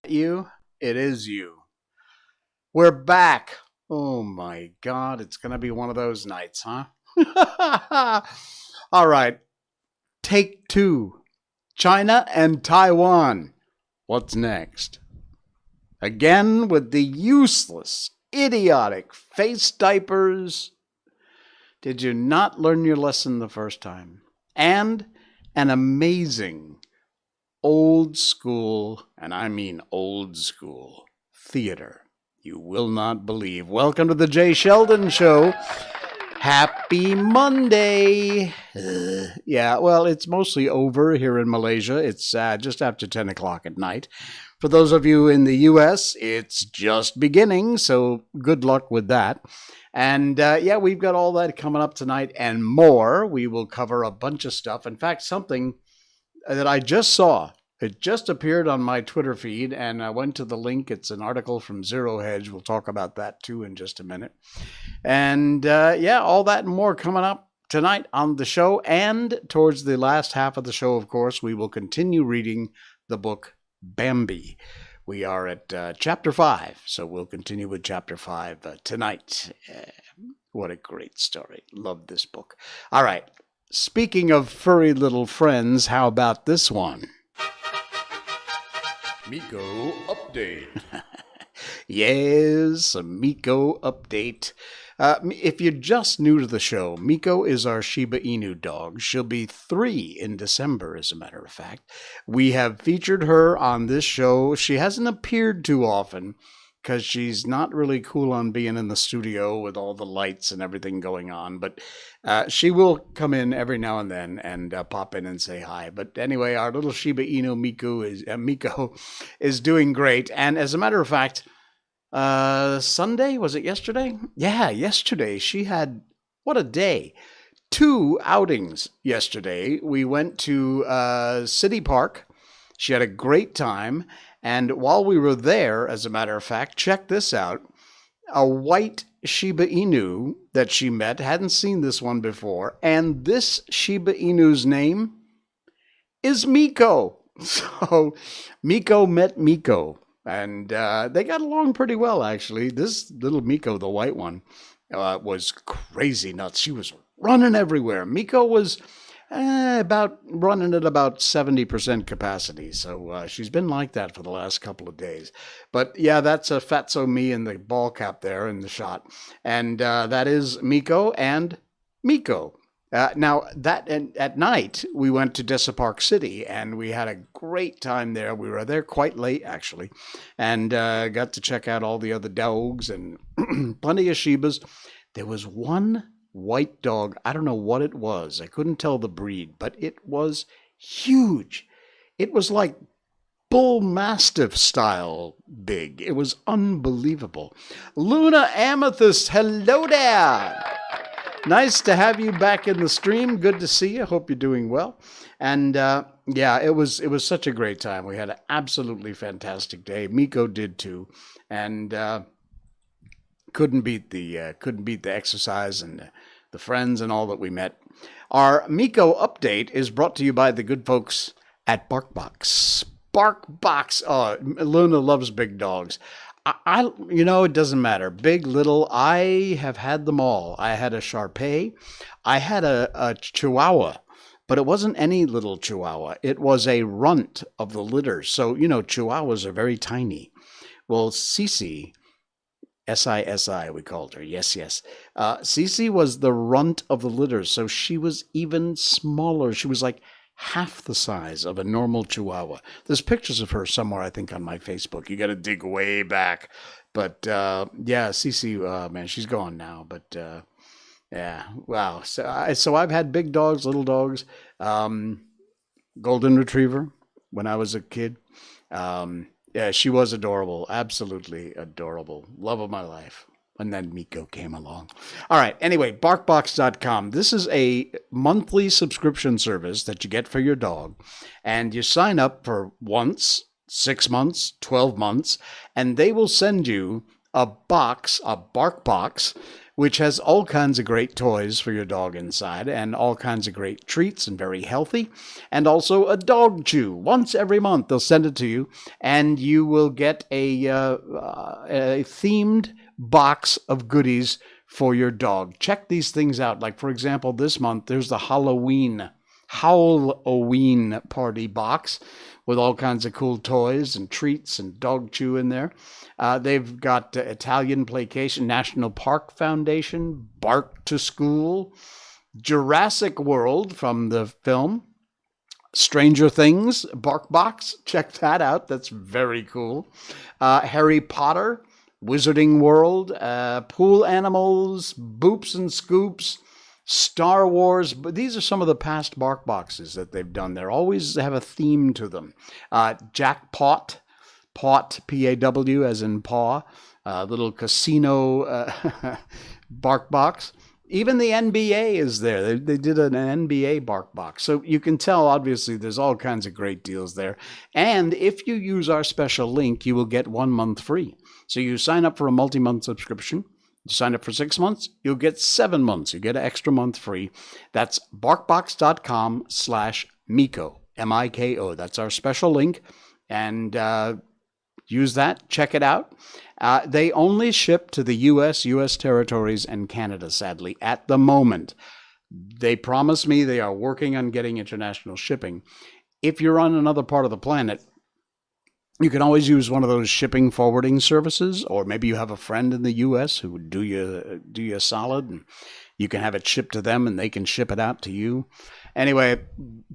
You, it is you. We're back. Oh my God, it's going to be one of those nights, huh? All right, take two. China and Taiwan. What's next? Again with the useless, idiotic face diapers. Did you not learn your lesson the first time? And an amazing old school, and I mean old school, theater. You will not believe. Welcome to the Jay Sheldon Show. Happy Monday. Yeah, well, it's mostly over here in Malaysia. It's just after 10 o'clock at night. For those of you in the U.S., it's just beginning, so good luck with that. And yeah, we've got all that coming up tonight and more. We will cover a bunch of stuff. In fact, something that I just saw. It just appeared on my Twitter feed, and I went to the link. It's an article from Zero Hedge. We'll talk about that, too, in just a minute. And, yeah, all that and more coming up tonight on the show. And towards the last half of the show, of course, we will continue reading the book Bambi. We are at Chapter 5, so we'll continue with Chapter 5 tonight. What a great story. Love this book. All right. Speaking of furry little friends, how about this one? Miko update. Yes, a Miko update. If you're just new to the show, Miko is our Shiba Inu dog. She'll be 3 in December, as a matter of fact. We have featured her on this show. She hasn't appeared too often because she's not really cool on being in the studio with all the lights and everything going on. But she will come in every now and then and pop in and say hi. But anyway, our little Shiba Inu Miko is doing great. And as a matter of fact, Sunday, was it yesterday? Yeah, yesterday. She had, what a day. 2 outings yesterday. We went to City Park. She had a great time. And while we were there, as a matter of fact, check this out. A white Shiba Inu that she met, hadn't seen this one before, and this Shiba Inu's name is Miko. So Miko met Miko, and they got along pretty well, actually. This little Miko, the white one, was crazy nuts. She was running everywhere. Miko was about running at about 70% capacity. So she's been like that for the last couple of days. But yeah, that's a Fatso me in the ball cap there in the shot. And that is Miko and Miko. Now, at night, we went to Desa Park City, and we had a great time there. We were there quite late, actually, and got to check out all the other dogs and plenty of Shibas. There was one white dog. I don't know what it was. I couldn't tell the breed, but it was huge. It was like bull mastiff style big. It was unbelievable. Luna Amethyst, hello there. Nice to have you back in the stream. Good to see you. Hope you're doing well. And yeah, it was such a great time. We had an absolutely fantastic day. Miko did too, and couldn't beat the exercise and the friends and all that we met. Our Miko update is brought to you by the good folks at Barkbox. Barkbox. Oh, Luna loves big dogs. It doesn't matter. Big, little, I have had them all. I had a Shar Pei. I had a Chihuahua, but it wasn't any little Chihuahua. It was a runt of the litter. So, Chihuahuas are very tiny. Well, Cece, Sisi, we called her. Yes, yes. Cece was the runt of the litter, so she was even smaller. She was like half the size of a normal Chihuahua. There's pictures of her somewhere, I think, on my Facebook. You got to dig way back. But, Cece, man, she's gone now. But, yeah, wow. So I've had big dogs, little dogs, golden retriever when I was a kid. Yeah, she was adorable. Absolutely adorable. Love of my life. And then Miko came along. All right. Anyway, barkbox.com. This is a monthly subscription service that you get for your dog. And you sign up for once, 6 months, 12 months, and they will send you a box, a Barkbox, which has all kinds of great toys for your dog inside and all kinds of great treats and very healthy. And also a dog chew. Once every month, they'll send it to you, and you will get a themed box of goodies for your dog. Check these things out. Like, for example, this month, there's the Halloween party box with all kinds of cool toys and treats and dog chew in there. They've got Italian Placation, National Park Foundation, Bark to School, Jurassic World from the film, Stranger Things, Barkbox. Check that out. That's very cool. Harry Potter, Wizarding World, Pool Animals, Boops and Scoops, Star Wars. But these are some of the past Barkboxes that they've done. They always have a theme to them. Jackpot, Paw, P-A-W, as in paw, little casino Barkbox. Even the NBA is there. They did an NBA Barkbox. So you can tell, obviously, there's all kinds of great deals there. And if you use our special link, you will get 1 month free. So you sign up for a multi-month subscription. You sign up for 6 months, you'll get 7 months. You get an extra month free. That's barkbox.com/Miko, M-I-K-O. That's our special link. And use that. Check it out. They only ship to the U.S., U.S. territories, and Canada, sadly, at the moment. They promise me they are working on getting international shipping. If you're on another part of the planet, you can always use one of those shipping forwarding services, or maybe you have a friend in the U.S. who would do you a solid, and you can have it shipped to them, and they can ship it out to you. Anyway,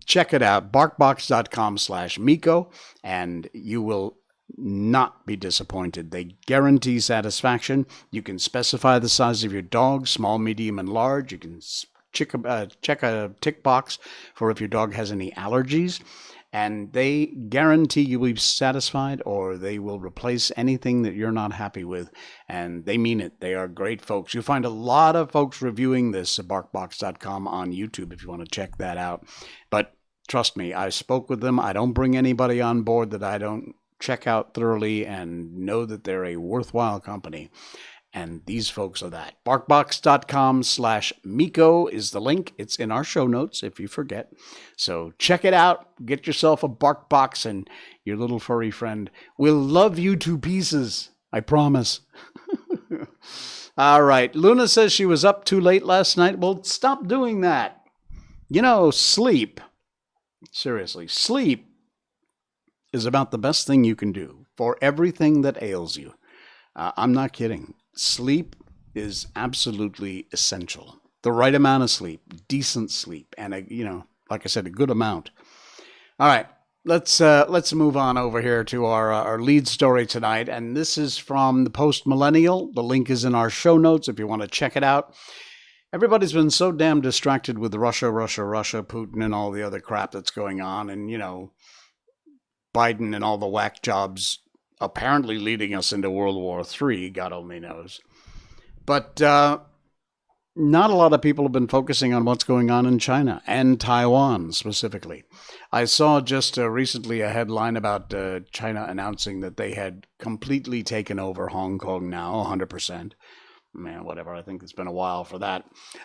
check it out, barkbox.com/Miko, and you will not be disappointed. They guarantee satisfaction. You can specify the size of your dog, small, medium, and large. You can check a tick box for if your dog has any allergies. And they guarantee you will be satisfied, or they will replace anything that you're not happy with. And they mean it. They are great folks. You'll find a lot of folks reviewing this at barkbox.com on YouTube if you want to check that out. But trust me, I spoke with them. I don't bring anybody on board that I don't check out thoroughly and know that they're a worthwhile company. And these folks are that. Barkbox.com/Miko is the link. It's in our show notes if you forget. So check it out. Get yourself a Barkbox, and your little furry friend will love you to pieces. I promise. All right. Luna says she was up too late last night. Well, stop doing that. Sleep. Seriously, sleep is about the best thing you can do for everything that ails you. I'm not kidding. Sleep is absolutely essential. The right amount of sleep, decent sleep, and like I said, a good amount. All right, let's move on over here to our lead story tonight, and this is from the Post Millennial. The link is in our show notes if you want to check it out. Everybody's been so damn distracted with Russia, Putin, and all the other crap that's going on, and Biden and all the whack jobs apparently leading us into World War III, God only knows. But not a lot of people have been focusing on what's going on in China and Taiwan specifically. I saw just recently a headline about China announcing that they had completely taken over Hong Kong now, 100%. Man, whatever. I think it's been a while for that.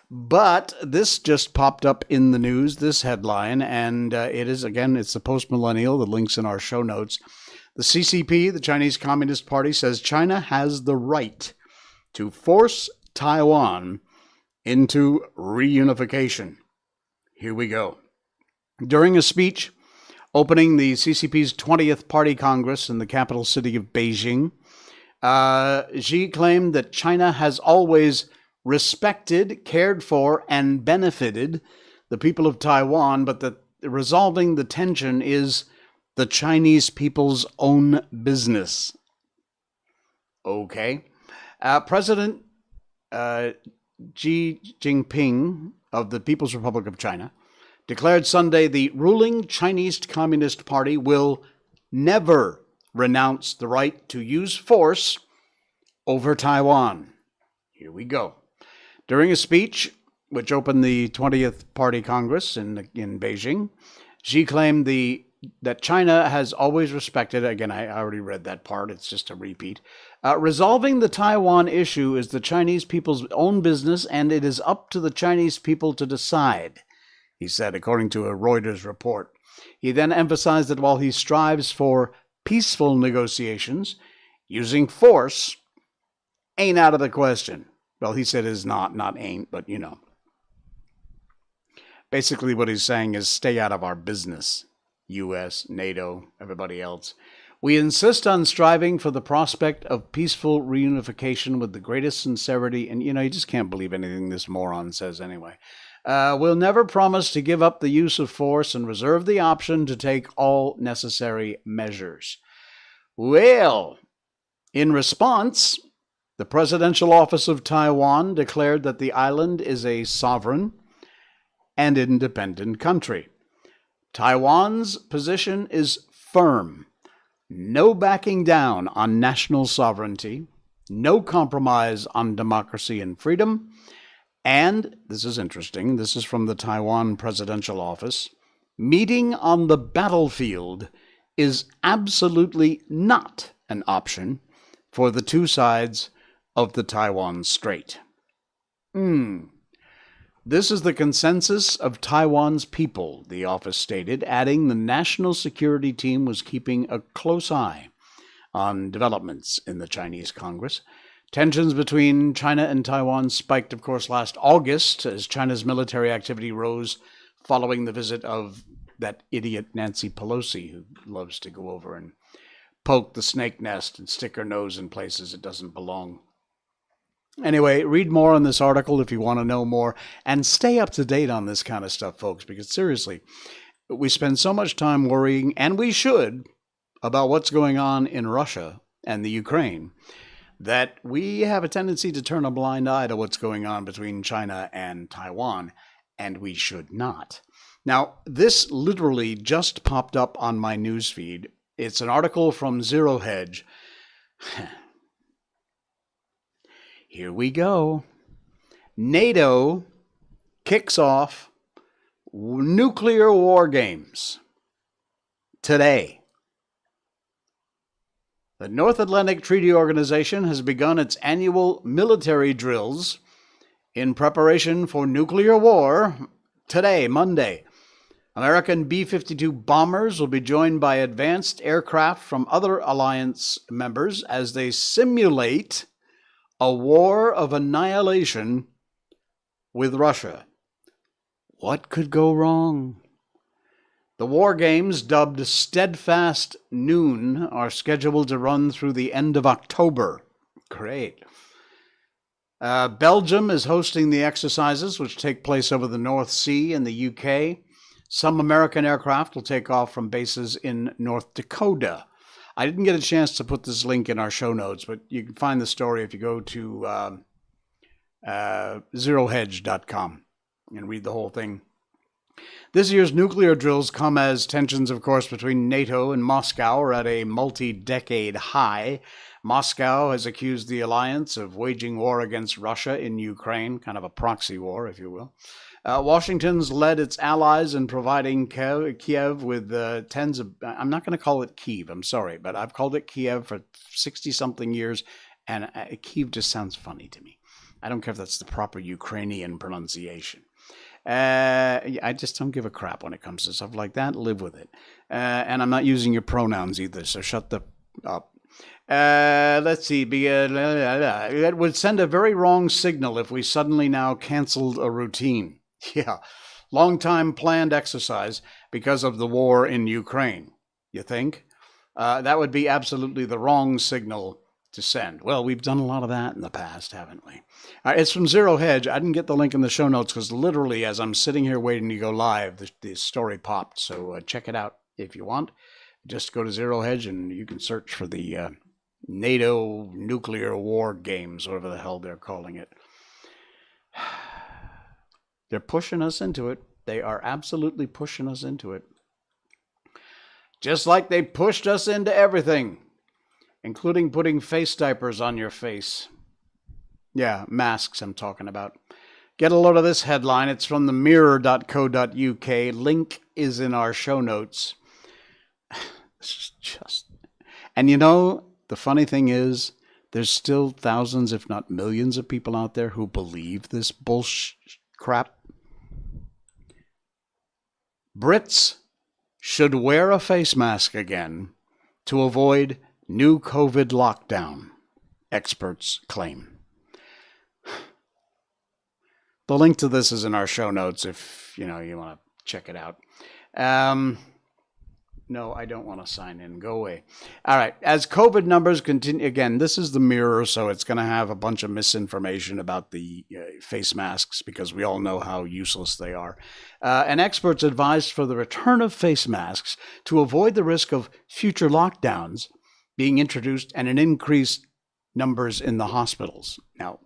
But this just popped up in the news, this headline, and it's the Post Millennial. The link's in our show notes. The CCP, the Chinese Communist Party, says China has the right to force Taiwan into reunification. Here we go. During a speech opening the CCP's 20th Party Congress in the capital city of Beijing, Xi claimed that China has always respected, cared for, and benefited the people of Taiwan, but that resolving the tension is the Chinese people's own business. Okay. President Xi Jinping of the People's Republic of China declared Sunday the ruling Chinese Communist Party will never renounce the right to use force over Taiwan. Here we go. During a speech which opened the 20th Party Congress in Beijing, Xi claimed that China has always respected, again, I already read that part, it's just a repeat, resolving the Taiwan issue is the Chinese people's own business, and it is up to the Chinese people to decide, he said, according to a Reuters report. He then emphasized that while he strives for peaceful negotiations, using force ain't out of the question. Well, he said is not ain't, but you know. Basically what he's saying is stay out of our business. U.S., NATO, everybody else. We insist on striving for the prospect of peaceful reunification with the greatest sincerity, and you just can't believe anything this moron says anyway. We'll never promise to give up the use of force and reserve the option to take all necessary measures. Well, in response, the Presidential Office of Taiwan declared that the island is a sovereign and independent country. Taiwan's position is firm. No backing down on national sovereignty, no compromise on democracy and freedom, and, this is interesting, this is from the Taiwan Presidential Office, meeting on the battlefield is absolutely not an option for the two sides of the Taiwan Strait. This is the consensus of Taiwan's people, the office stated, adding the national security team was keeping a close eye on developments in the Chinese Congress. Tensions between China and Taiwan spiked, of course, last August as China's military activity rose following the visit of that idiot Nancy Pelosi, who loves to go over and poke the snake nest and stick her nose in places it doesn't belong. Anyway, read more on this article if you want to know more, and stay up to date on this kind of stuff, folks, because seriously, we spend so much time worrying, and we should, about what's going on in Russia and the Ukraine, that we have a tendency to turn a blind eye to what's going on between China and Taiwan, and we should not. Now, this literally just popped up on my newsfeed. It's an article from Zero Hedge. Here we go. NATO kicks off nuclear war games today. The North Atlantic Treaty Organization has begun its annual military drills in preparation for nuclear war today, Monday. American B-52 bombers will be joined by advanced aircraft from other alliance members as they simulate a war of annihilation with Russia. What could go wrong? The war games, dubbed Steadfast Noon, are scheduled to run through the end of October. Great. Belgium is hosting the exercises, which take place over the North Sea in the UK. Some American aircraft will take off from bases in North Dakota. I didn't get a chance to put this link in our show notes, but you can find the story if you go to zerohedge.com and read the whole thing. This year's nuclear drills come as tensions, of course, between NATO and Moscow are at a multi-decade high. Moscow has accused the alliance of waging war against Russia in Ukraine, kind of a proxy war, if you will. Washington's led its allies in providing Kiev with tens of... I'm not going to call it Kiev, I'm sorry, but I've called it Kiev for 60-something years, and Kiev just sounds funny to me. I don't care if that's the proper Ukrainian pronunciation. I just don't give a crap when it comes to stuff like that. Live with it. And I'm not using your pronouns either, so shut the up. Let's see. It would send a very wrong signal if we suddenly now canceled a routine. Yeah. Long time planned exercise because of the war in Ukraine. You think? That would be absolutely the wrong signal to send. Well, we've done a lot of that in the past, haven't we? It's from Zero Hedge. I didn't get the link in the show notes because literally as I'm sitting here waiting to go live, the story popped. So check it out if you want. Just go to Zero Hedge and you can search for the NATO nuclear war games, whatever the hell they're calling it. They're pushing us into it. They are absolutely pushing us into it. Just like they pushed us into everything, including putting face diapers on your face. Yeah, masks I'm talking about. Get a load of this headline. It's from themirror.co.uk. Link is in our show notes. This is just... And you know, the funny thing is, there's still thousands, if not millions of people out there who believe this bullshit crap. Brits should wear a face mask again to avoid new COVID lockdown, experts claim. The link to this is in our show notes if you want to check it out. No, I don't want to sign in. Go away. All right. As COVID numbers continue, again, this is the Mirror, so it's going to have a bunch of misinformation about the face masks because we all know how useless they are. And experts advised for the return of face masks to avoid the risk of future lockdowns being introduced and an increased numbers in the hospitals. Now,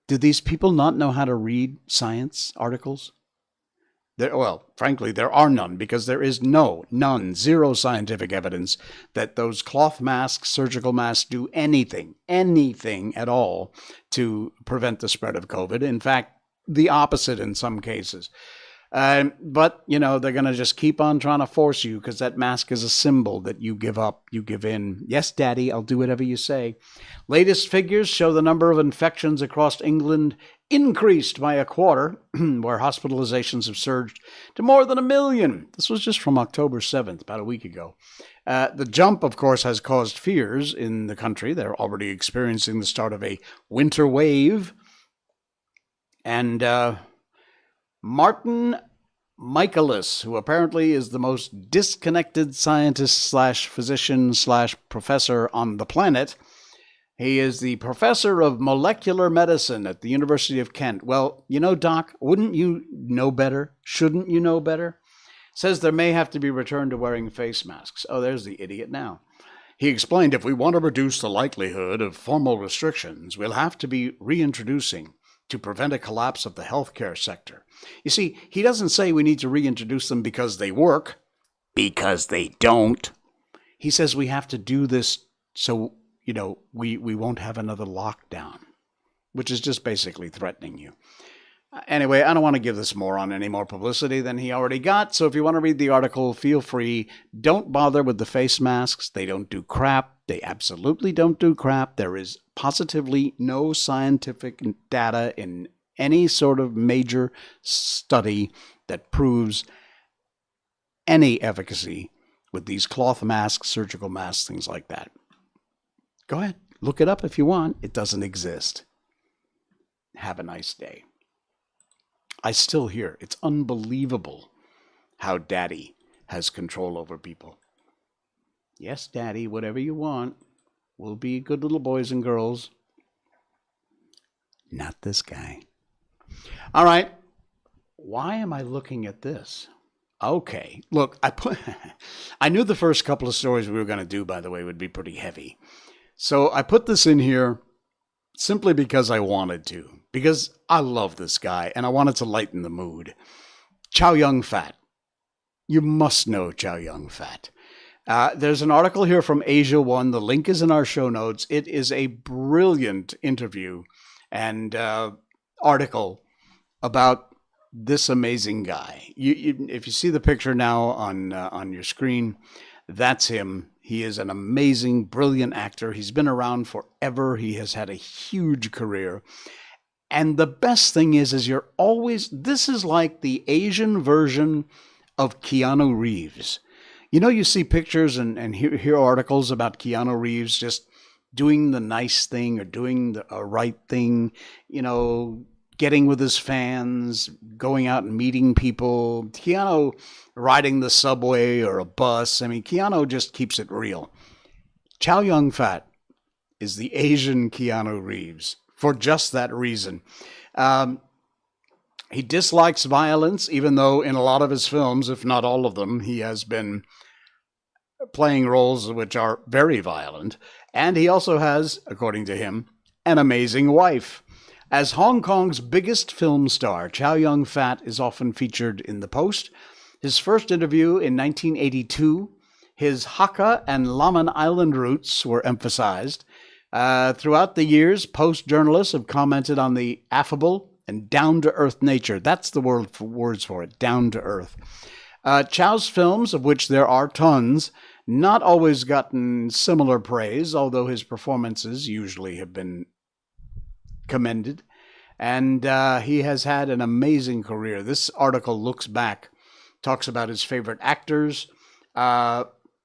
do these people not know how to read science articles? Well, frankly, there are none because there is none, zero scientific evidence that those cloth masks, surgical masks do anything at all to prevent the spread of COVID. In fact, the opposite in some cases. But, they're going to just keep on trying to force you because that mask is a symbol that you give up, you give in. Yes, Daddy, I'll do whatever you say. Latest figures show the number of infections across England increased by a quarter, where hospitalizations have surged to more than 1 million. This was just from October 7th, about a week ago. The jump, of course, has caused fears in the country. They're already experiencing the start of a winter wave. And Martin Michaelis, who apparently is the most disconnected scientist / physician / professor on the planet. He is the professor of molecular medicine at the University of Kent. Well, Doc, wouldn't you know better? Shouldn't you know better? Says there may have to be return to wearing face masks. Oh, there's the idiot now. He explained if we want to reduce the likelihood of formal restrictions, we'll have to be reintroducing to prevent a collapse of the healthcare sector. You see, he doesn't say we need to reintroduce them because they work, because they don't. He says we have to do this so, we won't have another lockdown, which is just basically threatening you. Anyway, I don't want to give this moron any more publicity than he already got, so if you want to read the article, feel free. Don't bother with the face masks. They don't do crap. They absolutely don't do crap. There is positively no scientific data in any sort of major study that proves any efficacy with these cloth masks, surgical masks, things like that. Go ahead. Look it up if you want. It doesn't exist. Have a nice day. I still hear it's unbelievable how Daddy has control over people. Yes, Daddy, whatever you want. We'll be good little boys and girls. Not this guy. All right. Why am I looking at this? Okay. Look, I knew the first couple of stories we were going to do, by the way, would be pretty heavy. So I put this in here simply because I wanted to. Because I love this guy and I wanted to lighten the mood. Chow Yun-Fat. You must know Chow Yun-Fat. There's an article here from Asia One. The link is in our show notes. It is a brilliant interview and article about this amazing guy. If you see the picture now on your screen, that's him. He is an amazing, brilliant actor. He's been around forever. He has had a huge career. And the best thing is you're always, this is like the Asian version of Keanu Reeves. You know, you see pictures and hear articles about Keanu Reeves just doing the nice thing or doing a right thing, you know, getting with his fans, going out and meeting people. Keanu riding the subway or a bus. I mean, Keanu just keeps it real. Chow Yun-fat is the Asian Keanu Reeves for just that reason. He dislikes violence, even though in a lot of his films, if not all of them, he has been playing roles which are very violent. And he also has, according to him, an amazing wife. As Hong Kong's biggest film star, Chow Yun-fat is often featured in The Post. His first interview in 1982, his Hakka and Laman Island roots were emphasized. Throughout the years, Post journalists have commented on the affable and down-to-earth nature. That's the words for it, down-to-earth. Chow's films, of which there are tons, not always gotten similar praise, although his performances usually have been commended. And he has had an amazing career. This article looks back, talks about his favorite actors.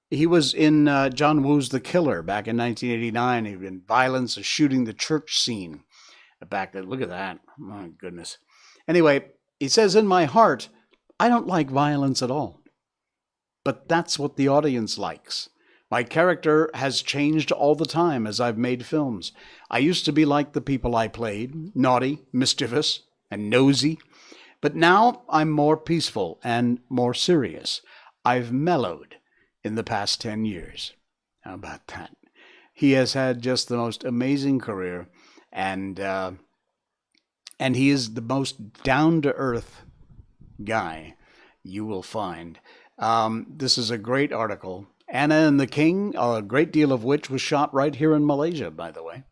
He was in John Woo's The Killer back in 1989. He was in Violence, shooting the church scene back then. Look at that. My goodness. Anyway, he says, in my heart, I don't like violence at all. But that's what the audience likes. My character has changed all the time as I've made films. I used to be like the people I played, naughty, mischievous, and nosy. But now I'm more peaceful and more serious. I've mellowed in the past 10 years. How about that? He has had just the most amazing career, and he is the most down-to-earth guy you will find. This is a great article. Anna and the King, a great deal of which was shot right here in Malaysia, by the way.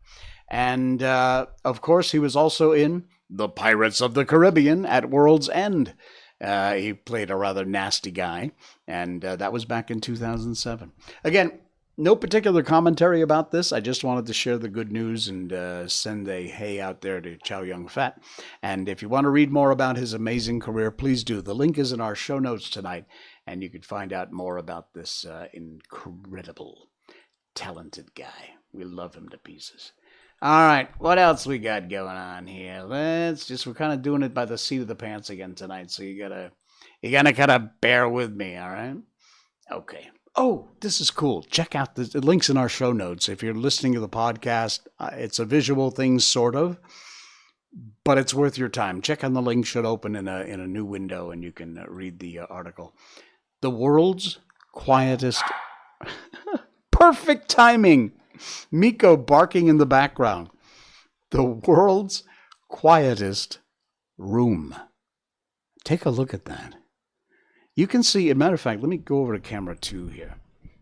And, of course, he was also in The Pirates of the Caribbean at World's End. He played a rather nasty guy, and that was back in 2007. Again, no particular commentary about this. I just wanted to share the good news and send a hey out there to Chow Yun-fat. And if you want to read more about his amazing career, please do. The link is in our show notes tonight, and you can find out more about this incredible, talented guy. We love him to pieces. All right, what else we got going on here? We're kind of doing it by the seat of the pants again tonight, so you gotta kind of bear with me, all right? Okay. Oh, this is cool. Check out the links in our show notes. If you're listening to the podcast, it's a visual thing, sort of, but it's worth your time. Check on the link, should open in a new window, and you can read the article. The world's quietest... Perfect timing! Miko barking in the background. The world's quietest room. Take a look at that. You can see, as a matter of fact, let me go over to camera 2 here.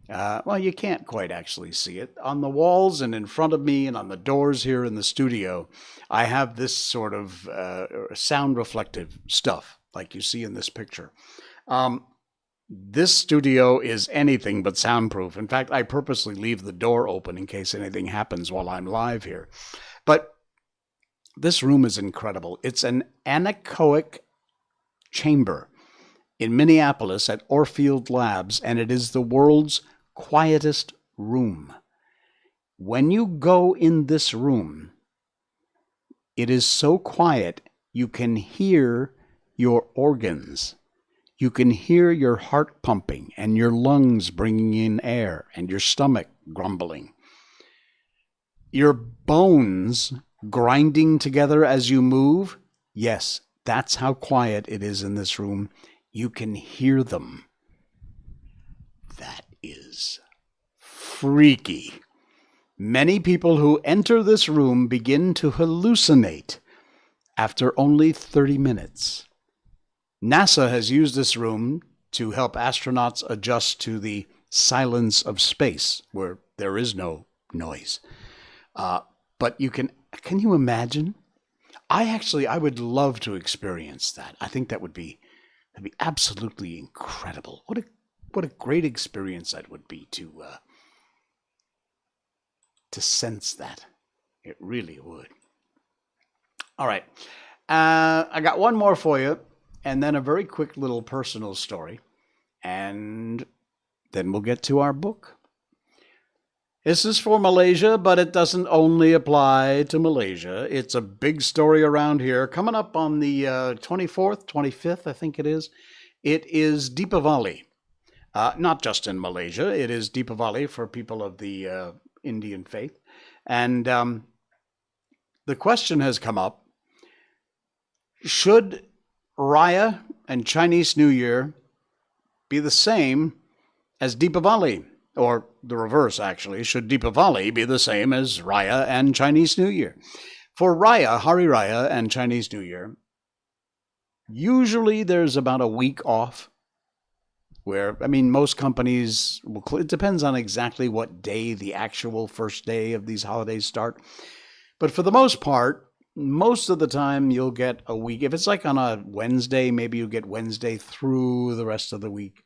Well, you can't quite actually see it. On the walls and in front of me and on the doors here in the studio, I have this sort of sound reflective stuff like you see in this picture. This studio is anything but soundproof. In fact, I purposely leave the door open in case anything happens while I'm live here. But this room is incredible. It's an anechoic chamber in Minneapolis at Orfield Labs, and it is the world's quietest room. When you go in this room, it is so quiet you can hear your organs. You can hear your heart pumping and your lungs bringing in air and your stomach grumbling. Your bones grinding together as you move. Yes, that's how quiet it is in this room. You can hear them. That is freaky. Many people who enter this room begin to hallucinate after only 30 minutes. NASA has used this room to help astronauts adjust to the silence of space, where there is no noise. But can you imagine? I would love to experience that. I think that'd be absolutely incredible. What a great experience that would be to sense that. It really would. All right. I got one more for you, and then a very quick little personal story, and then we'll get to our book. This is for Malaysia, but it doesn't only apply to Malaysia. It's a big story around here. Coming up on the 24th, 25th, I think it is. It is Deepavali. Not just in Malaysia. It is Deepavali for people of the Indian faith. And the question has come up, should Raya and Chinese New Year be the same as Deepavali? Or the reverse, actually. Should Deepavali be the same as Raya and Chinese New Year? For Raya, Hari Raya, and Chinese New Year, usually there's about a week off where, most companies, it depends on exactly what day the actual first day of these holidays start. But for the most part, most of the time you'll get a week. If it's like on a Wednesday, maybe you get Wednesday through the rest of the week.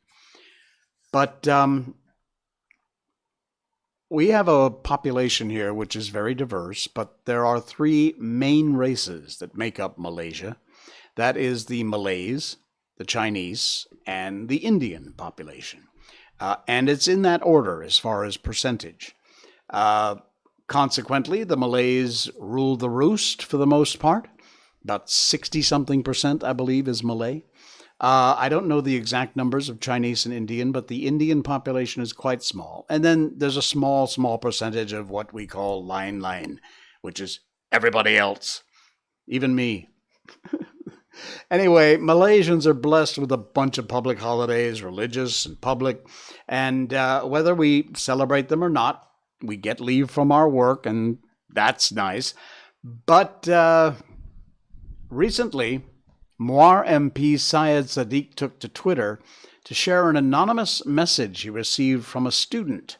But we have a population here which is very diverse, but there are three main races that make up Malaysia. That is the Malays, the Chinese, and the Indian population. And it's in that order as far as percentage. Consequently, the Malays rule the roost for the most part. About 60-something%, I believe, is Malay. I don't know the exact numbers of Chinese and Indian, but the Indian population is quite small. And then there's a small percentage of what we call lain, which is everybody else, even me. Anyway, Malaysians are blessed with a bunch of public holidays, religious and public, and whether we celebrate them or not, we get leave from our work, and that's nice. But recently, Muar MP Syed Sadiq took to Twitter to share an anonymous message he received from a student.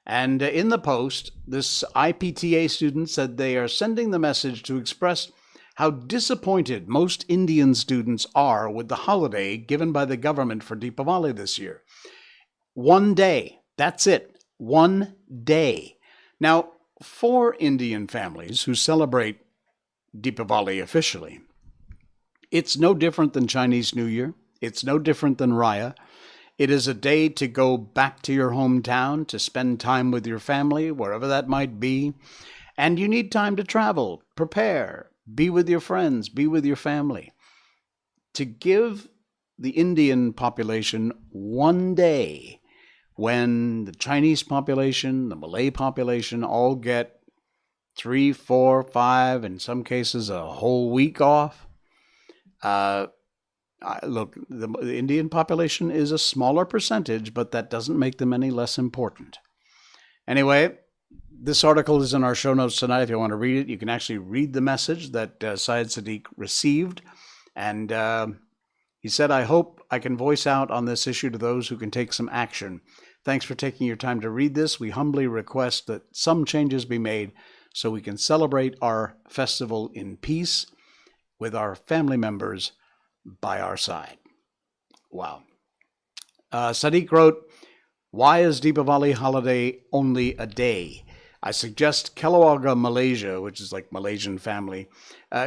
And in the post, this IPTA student said they are sending the message to express how disappointed most Indian students are with the holiday given by the government for Deepavali this year. 1 day, that's it, 1 day. Now, for Indian families who celebrate Deepavali officially, it's no different than Chinese New Year. It's no different than Raya. It is a day to go back to your hometown, to spend time with your family, wherever that might be. And you need time to travel, prepare, be with your friends, be with your family. To give the Indian population 1 day when the Chinese population, the Malay population all get 3, 4, 5, in some cases a whole week off. Look, the Indian population is a smaller percentage, but that doesn't make them any less important. Anyway, this article is in our show notes tonight. If you want to read it, you can actually read the message that Syed Sadiq received. And he said, I hope I can voice out on this issue to those who can take some action. Thanks for taking your time to read this. We humbly request that some changes be made so we can celebrate our festival in peace with our family members by our side. Wow. Sadiq wrote, why is Deepavali holiday only a day? I suggest Keluarga Malaysia, which is like Malaysian family,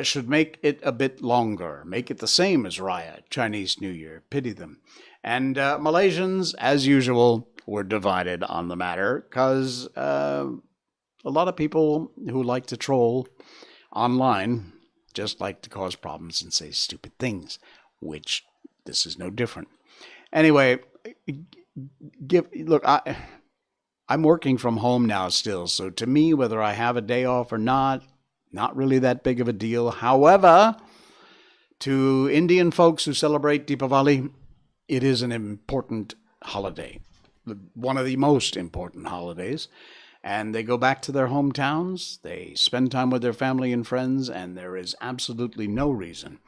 should make it a bit longer. Make it the same as Raya, Chinese New Year. Pity them. And Malaysians, as usual, were divided on the matter because a lot of people who like to troll online just like to cause problems and say stupid things, which this is no different. Anyway, I'm working from home now still, so to me, whether I have a day off or not really that big of a deal. However, to Indian folks who celebrate Deepavali, it is an important holiday, one of the most important holidays. And they go back to their hometowns, they spend time with their family and friends, and there is absolutely no reason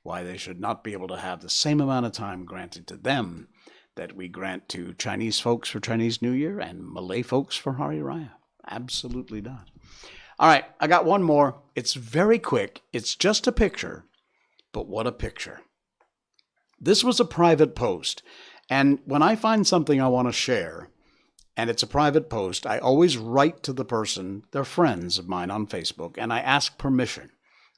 why they should not be able to have the same amount of time granted to them that we grant to Chinese folks for Chinese New Year and Malay folks for Hari Raya. Absolutely not. All right, I got one more. It's very quick. It's just a picture, but what a picture. This was a private post, and when I find something I want to share, and it's a private post, I always write to the person, they're friends of mine on Facebook, and I ask permission.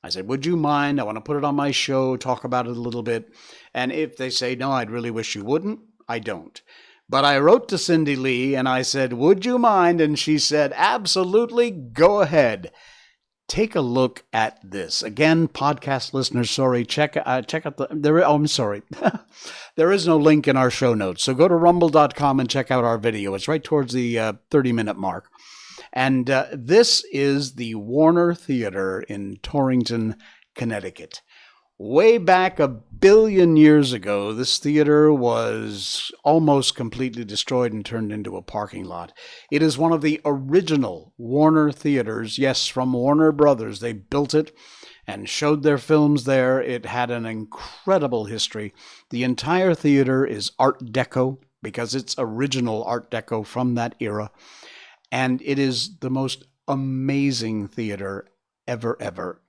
I said, would you mind? I want to put it on my show, talk about it a little bit. And if they say, no, I'd really wish you wouldn't, I don't. But I wrote to Cindy Lee and I said, would you mind? And she said, absolutely, go ahead. Take a look at this. Again, podcast listeners, sorry, check out I'm sorry. There is no link in our show notes. So go to rumble.com and check out our video. It's right towards the 30-minute mark. And this is the Warner Theater in Torrington, Connecticut. Way back 1 billion years ago, this theater was almost completely destroyed and turned into a parking lot. It is one of the original Warner theaters, yes, from Warner Brothers. They built it and showed their films there. It had an incredible history. The entire theater is Art Deco because it's original Art Deco from that era. And it is the most amazing theater ever.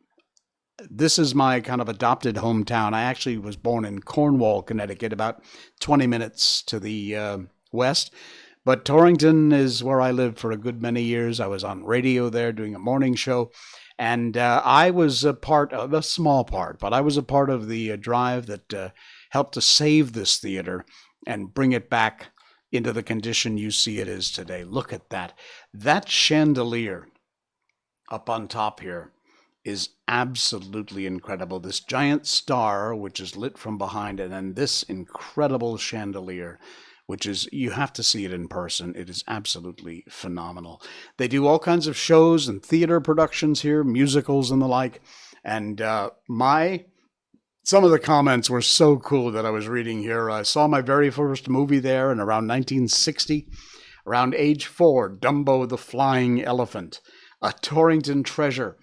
This is my kind of adopted hometown. I actually was born in Cornwall, Connecticut, about 20 minutes to the west. But Torrington is where I lived for a good many years. I was on radio there doing a morning show. And I was a part of a small part, but I was a part of the drive that helped to save this theater and bring it back into the condition you see it is today. Look at that. That chandelier up on top here is absolutely incredible. This giant star, which is lit from behind, and then this incredible chandelier, which is, you have to see it in person. It is absolutely phenomenal. They do all kinds of shows and theater productions here, musicals and the like. And some of the comments were so cool that I was reading here. I saw my very first movie there in around 1960. Around age 4, Dumbo the Flying Elephant, a Torrington treasure.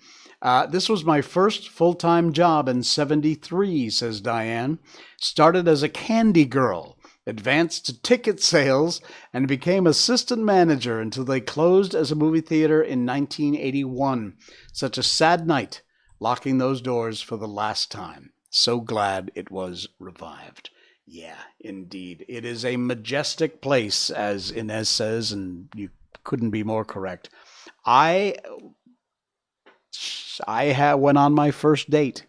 This was my first full-time job in 73, says Diane. Started as a candy girl, advanced to ticket sales, and became assistant manager until they closed as a movie theater in 1981. Such a sad night, locking those doors for the last time. So glad it was revived. Yeah, indeed. It is a majestic place, as Inez says, and you couldn't be more correct. I went on my first date.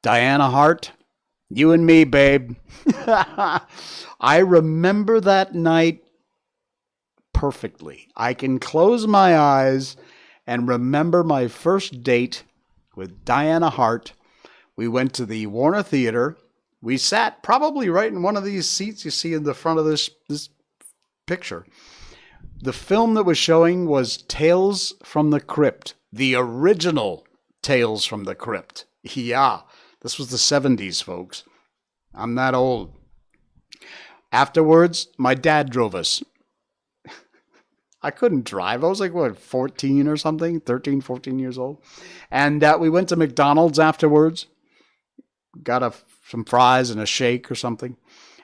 Diana Hart, you and me, babe. I remember that night perfectly. I can close my eyes and remember my first date with Diana Hart. We went to the Warner Theater. We sat probably right in one of these seats you see in the front of this picture. The film that was showing was Tales from the Crypt, the original Tales from the Crypt. Yeah, this was the 70s, folks. I'm that old. Afterwards, my dad drove us. I couldn't drive. I was like, 14 or something? 13, 14 years old. And we went to McDonald's afterwards. Got some fries and a shake or something.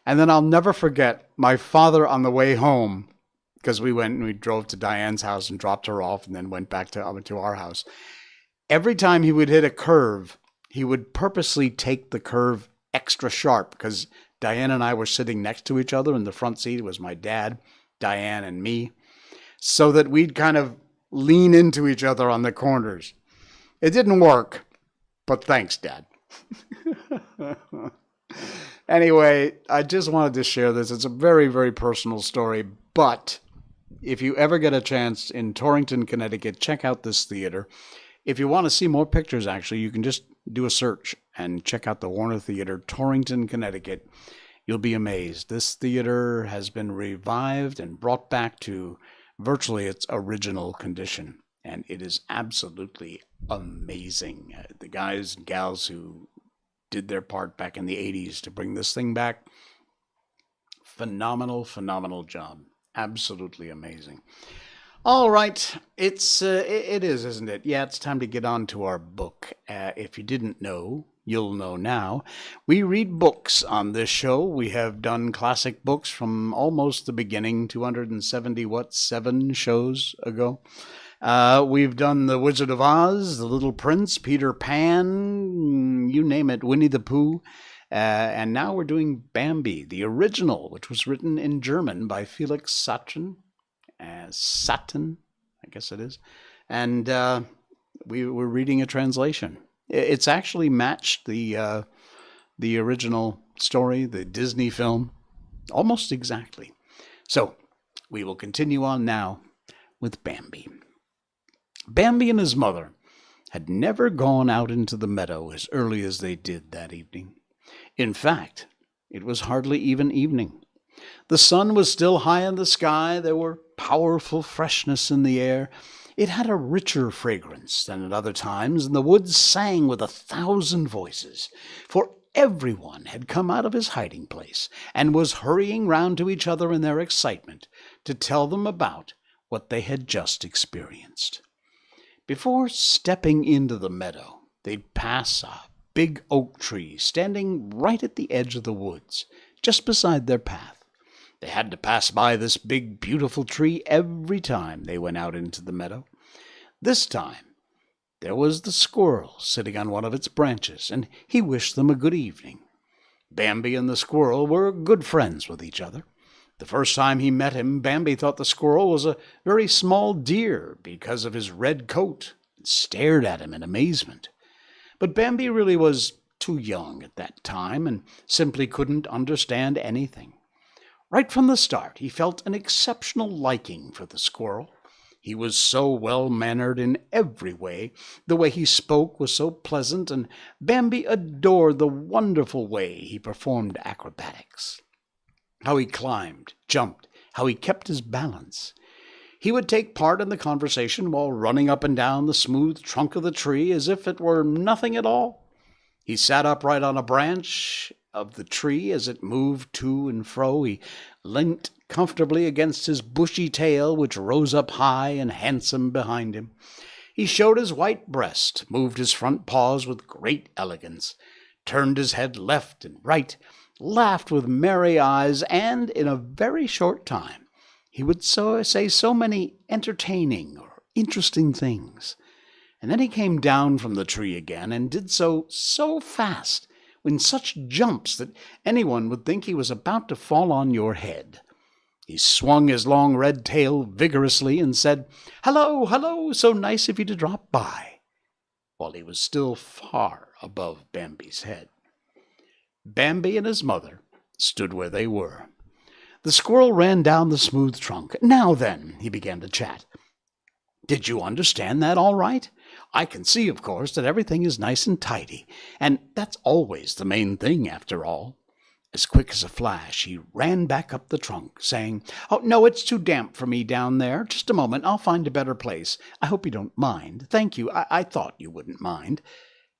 And then I'll never forget my father on the way home, because we drove to Diane's house and dropped her off and then went back to our house. Every time he would hit a curve, he would purposely take the curve extra sharp, because Diane and I were sitting next to each other in the front seat. It was my dad, Diane, and me, so that we'd kind of lean into each other on the corners. It didn't work, but thanks, Dad. Anyway, I just wanted to share this. It's a very, very personal story, but if you ever get a chance in Torrington, Connecticut, check out this theater. If you want to see more pictures, actually, you can just do a search and check out the Warner Theater, Torrington, Connecticut. You'll be amazed. This theater has been revived and brought back to virtually its original condition, and it is absolutely amazing. The guys and gals who did their part back in the 80s to bring this thing back, phenomenal job. Absolutely amazing. All right, it is, isn't it? Yeah, it's time to get on to our book. If you didn't know, you'll know now. We read books on this show. We have done classic books from almost the beginning, 7 shows ago. We've done The Wizard of Oz, The Little Prince, Peter Pan, you name it, Winnie the Pooh. And now we're doing Bambi, the original, which was written in German by Felix Satten, I guess it is. And we're reading a translation. It's actually matched the original story, the Disney film, almost exactly. So we will continue on now with Bambi. Bambi and his mother had never gone out into the meadow as early as they did that evening. In fact, it was hardly even evening. The sun was still high in the sky. There were powerful freshness in the air. It had a richer fragrance than at other times, and the woods sang with 1,000 voices, for everyone had come out of his hiding place and was hurrying round to each other in their excitement to tell them about what they had just experienced. Before stepping into the meadow, they'd pass a big oak tree standing right at the edge of the woods, just beside their path. They had to pass by this big, beautiful tree every time they went out into the meadow. This time, there was the squirrel sitting on one of its branches, and he wished them a good evening. Bambi and the squirrel were good friends with each other. The first time he met him, Bambi thought the squirrel was a very small deer because of his red coat, and stared at him in amazement. But Bambi really was too young at that time and simply couldn't understand anything. Right from the start, he felt an exceptional liking for the squirrel. He was so well-mannered in every way. The way he spoke was so pleasant, and Bambi adored the wonderful way he performed acrobatics. How he climbed, jumped, how he kept his balance. He would take part in the conversation while running up and down the smooth trunk of the tree as if it were nothing at all. He sat upright on a branch of the tree as it moved to and fro. He leant comfortably against his bushy tail, which rose up high and handsome behind him. He showed his white breast, moved his front paws with great elegance, turned his head left and right, laughed with merry eyes, and in a very short time he would say so many entertaining or interesting things. And then he came down from the tree again, and did so fast, in such jumps that anyone would think he was about to fall on your head. He swung his long red tail vigorously and said, "Hello, hello, so nice of you to drop by," while he was still far above Bambi's head. Bambi and his mother stood where they were. The squirrel ran down the smooth trunk. "Now then," he began to chat, "did you understand that all right? I can see, of course, that everything is nice and tidy, and that's always the main thing, after all." As quick as a flash, he ran back up the trunk, saying, "Oh, no, it's too damp for me down there. Just a moment, I'll find a better place. I hope you don't mind. Thank you, I thought you wouldn't mind.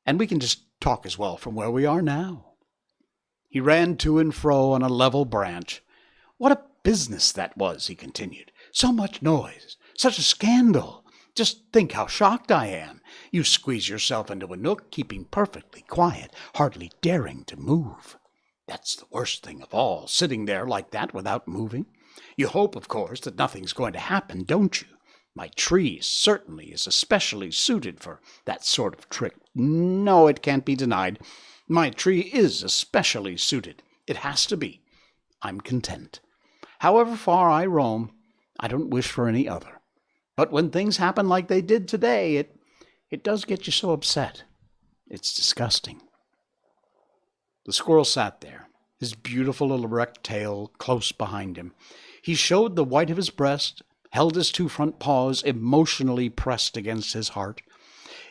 And we can just talk as well from where we are now." He ran to and fro on a level branch. "What a business that was," he continued. "So much noise, such a scandal. Just think how shocked I am. You squeeze yourself into a nook, keeping perfectly quiet, hardly daring to move. That's the worst thing of all, sitting there like that without moving. You hope, of course, that nothing's going to happen, don't you? My tree certainly is especially suited for that sort of trick. No, it can't be denied. My tree is especially suited. It has to be. I'm content. However far I roam, I don't wish for any other. But when things happen like they did today, it does get you so upset. It's disgusting." The squirrel sat there, his beautiful erect tail close behind him. He showed the white of his breast, held his two front paws emotionally pressed against his heart.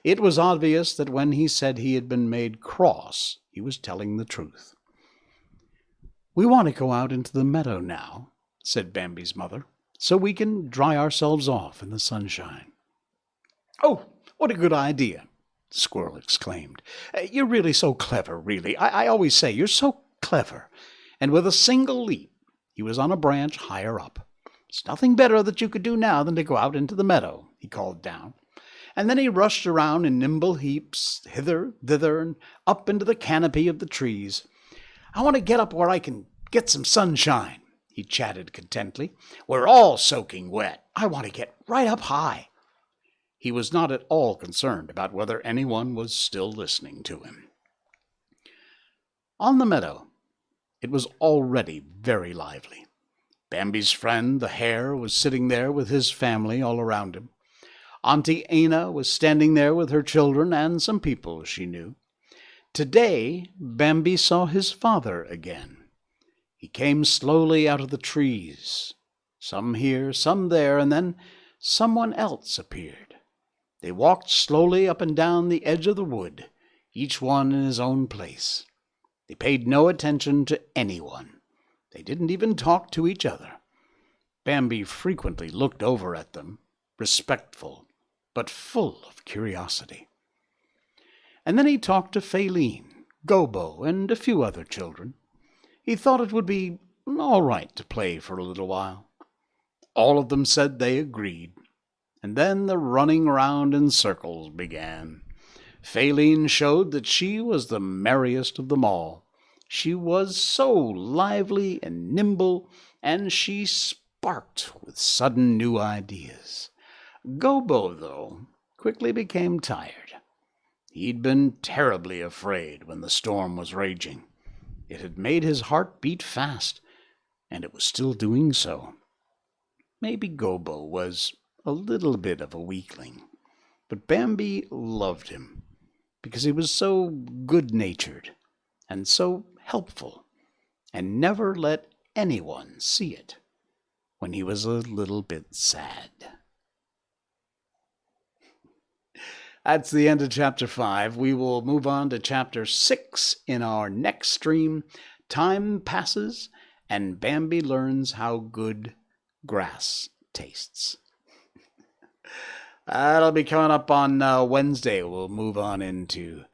It was obvious that when he said he had been made cross, he was telling the truth. "We want to go out into the meadow now," said Bambi's mother, "so we can dry ourselves off in the sunshine." "Oh, what a good idea!" the squirrel exclaimed. "You're really so clever, really. I always say you're so clever." And with a single leap, he was on a branch higher up. "There's nothing better that you could do now than to go out into the meadow," he called down. And then he rushed around in nimble heaps, hither, thither, and up into the canopy of the trees. "I want to get up where I can get some sunshine," he chatted contentedly. "We're all soaking wet. I want to get right up high." He was not at all concerned about whether anyone was still listening to him. On the meadow, it was already very lively. Bambi's friend, the hare, was sitting there with his family all around him. Auntie Ana was standing there with her children and some people she knew. Today, Bambi saw his father again. He came slowly out of the trees, some here, some there, and then someone else appeared. They walked slowly up and down the edge of the wood, each one in his own place. They paid no attention to anyone. They didn't even talk to each other. Bambi frequently looked over at them, respectful, but full of curiosity. And then he talked to Faline, Gobo, and a few other children. He thought it would be all right to play for a little while. All of them said they agreed, and then the running round in circles began. Faline showed that she was the merriest of them all. She was so lively and nimble, and she sparked with sudden new ideas. Gobo, though, quickly became tired. He'd been terribly afraid when the storm was raging. It had made his heart beat fast, and it was still doing so. Maybe Gobo was a little bit of a weakling, but Bambi loved him because he was so good-natured and so helpful and never let anyone see it when he was a little bit sad. That's the end of Chapter 5. We will move on to Chapter 6 in our next stream. Time passes, and Bambi learns how good grass tastes. That'll be coming up on Wednesday. We'll move on into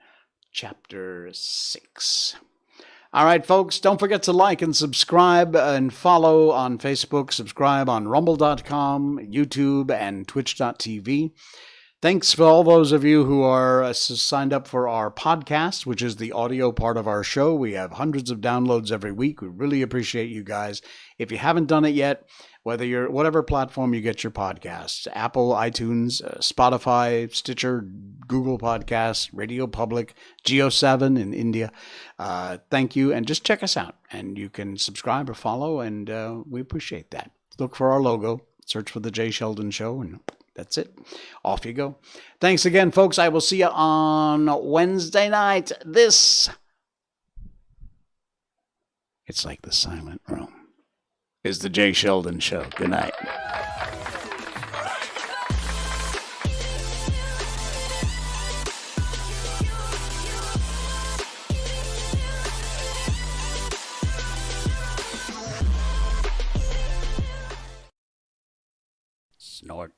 Chapter 6. All right, folks, don't forget to like and subscribe and follow on Facebook, subscribe on rumble.com, YouTube, and twitch.tv. Thanks for all those of you who are signed up for our podcast, which is the audio part of our show. We have hundreds of downloads every week. We really appreciate you guys. If you haven't done it yet, whether you're whatever platform you get your podcasts, Apple, iTunes, Spotify, Stitcher, Google Podcasts, Radio Public, Geo7 in India, thank you. And just check us out. And you can subscribe or follow, and we appreciate that. Look for our logo, search for The Jay Sheldon Show, and that's it. Off you go. Thanks again, folks. I will see you on Wednesday night. It's like the silent room. Is The Jay Sheldon Show. Good night. Snort.